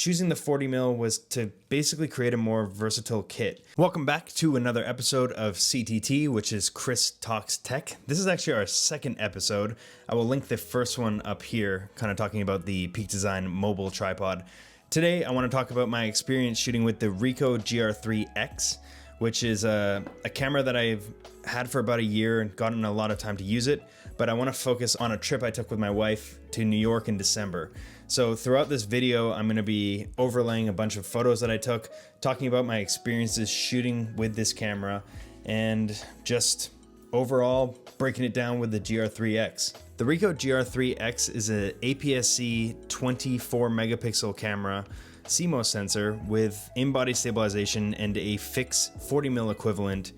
choosing the 40mm was to basically create a more versatile kit. Welcome back to another episode of CTT, which is Chris Talks Tech. This is actually our second episode. I will link the first one up here, kind of talking about the Peak Design mobile tripod. Today, I want to talk about my experience shooting with the Ricoh GRiiX, which is a camera that I've had for about a year and gotten a lot of time to use it, but I want to focus on a trip I took with my wife to New York in December. So throughout this video, I'm going to be overlaying a bunch of photos that I took, talking about my experiences shooting with this camera, and just overall breaking it down with the GR3X. The Ricoh GR3X is an APS-C 24 megapixel camera, CMOS sensor with in-body stabilization and a fixed 40mm equivalent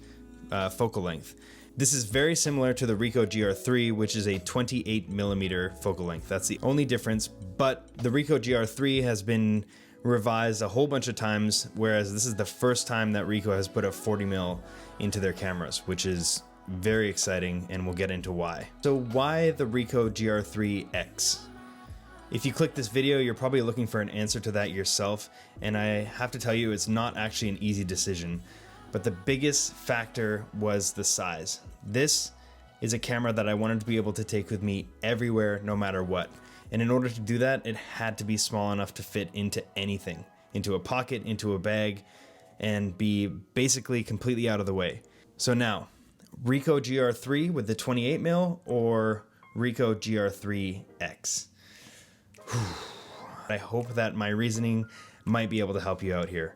focal length. This is very similar to the Ricoh GR3, which is a 28mm focal length. That's the only difference, but the Ricoh GR3 has been revised a whole bunch of times, whereas this is the first time that Ricoh has put a 40mm into their cameras, which is very exciting, and we'll get into why. So why the Ricoh GR3X? If you click this video, you're probably looking for an answer to that yourself, and I have to tell you, it's not actually an easy decision. But the biggest factor was the size. This is a camera that I wanted to be able to take with me everywhere, no matter what. And in order to do that, it had to be small enough to fit into anything, into a pocket, into a bag, and be basically completely out of the way. So now, Ricoh GR3 with the 28mm or Ricoh GR3X? I hope that my reasoning might be able to help you out here.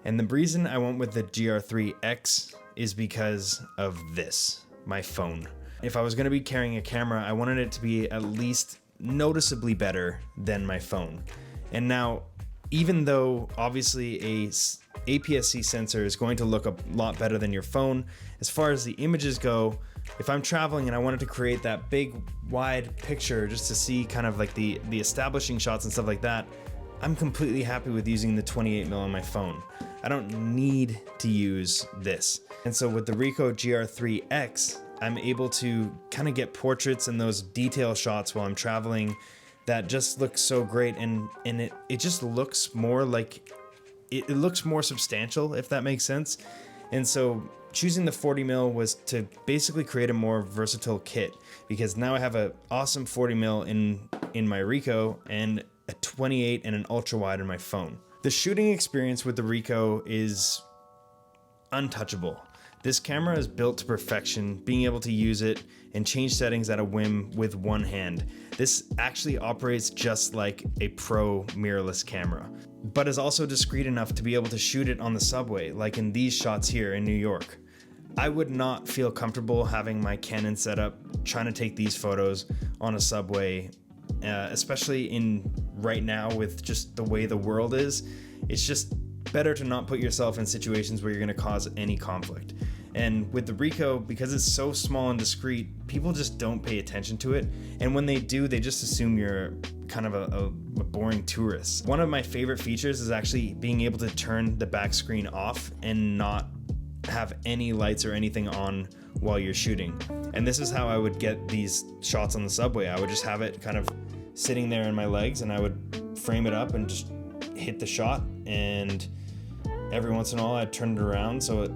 And the reason I went with the GR3X is because of this, my phone. If I was going to be carrying a camera, I wanted it to be at least noticeably better than my phone. And now, even though obviously a APS-C sensor is going to look a lot better than your phone, as far as the images go, if I'm traveling and I wanted to create that big wide picture just to see kind of like the establishing shots and stuff like that, I'm completely happy with using the 28mm on my phone. I don't need to use this. And so with the Ricoh GR3X, I'm able to kind of get portraits and those detail shots while I'm traveling that just look so great, and it just looks more like, it looks more substantial, if that makes sense. And so choosing the 40mm was to basically create a more versatile kit, because now I have an awesome 40mm in my Ricoh and a 28 and an ultra wide on my phone. The shooting experience with the Ricoh is untouchable. This camera is built to perfection, being able to use it and change settings at a whim with one hand. This actually operates just like a pro mirrorless camera, but is also discreet enough to be able to shoot it on the subway, like in these shots here in New York. I would not feel comfortable having my Canon setup trying to take these photos on a subway, especially in right now with just the way the world is. It's just better to not put yourself in situations where you're going to cause any conflict. And with the Ricoh, because it's so small and discreet, people just don't pay attention to it. And when they do, they just assume you're kind of a boring tourist. One of my favorite features is actually being able to turn the back screen off and not have any lights or anything on while you're shooting. And this is how I would get these shots on the subway. I would just have it kind of sitting there in my legs, and I would frame it up and just hit the shot, and every once in a while I'd turn it around so it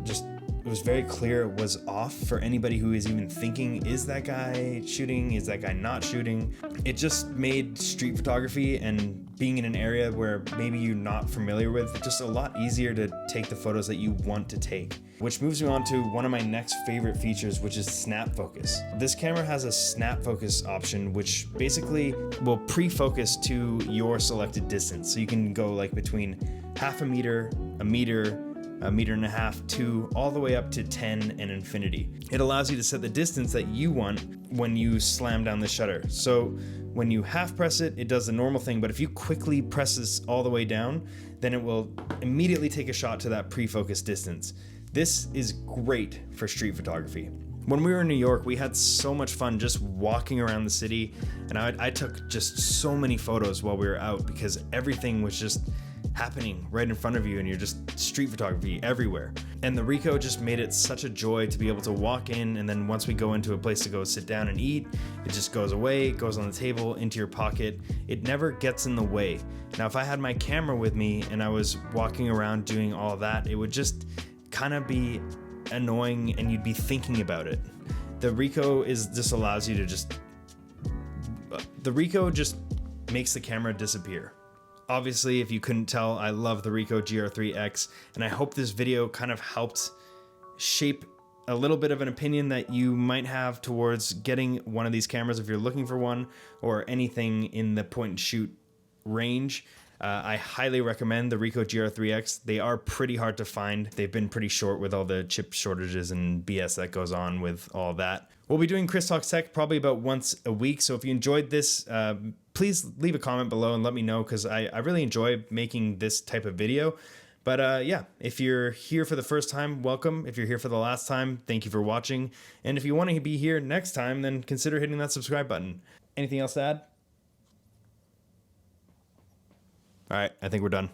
was very clear it was off for anybody who is even thinking, is that guy shooting? Is that guy not shooting? It just made street photography and being in an area where maybe you're not familiar with just a lot easier to take the photos that you want to take. Which moves me on to one of my next favorite features, which is snap focus. This camera has a snap focus option, which basically will pre-focus to your selected distance. So you can go like between half a meter, a meter and a half, to all the way up to 10 and infinity. It allows you to set the distance that you want when you slam down the shutter. So when you half press it, it does the normal thing, but if you quickly press this all the way down, then it will immediately take a shot to that pre-focus distance. This is great for street photography. When we were in New York, we had so much fun just walking around the city, and I took just so many photos while we were out because everything was just happening right in front of you, and you're just street photography everywhere. And the Ricoh just made it such a joy to be able to walk in, and then once we go into a place to go sit down and eat, it just goes away, it goes on the table, into your pocket. It never gets in the way. Now, if I had my camera with me and I was walking around doing all that, it would just kind of be annoying and you'd be thinking about it. The Ricoh just allows you to the Ricoh just makes the camera disappear. Obviously, if you couldn't tell, I love the Ricoh GR3X, and I hope this video kind of helped shape a little bit of an opinion that you might have towards getting one of these cameras if you're looking for one, or anything in the point and shoot range. I highly recommend the Ricoh GR3X. They are pretty hard to find. They've been pretty short with all the chip shortages and BS that goes on with all that. We'll be doing Chris Talks Tech probably about once a week, so if you enjoyed this, please leave a comment below and let me know, because I really enjoy making this type of video. But yeah, if you're here for the first time, welcome. If you're here for the last time, thank you for watching. And if you want to be here next time, then consider hitting that subscribe button. Anything else to add? All right, I think we're done.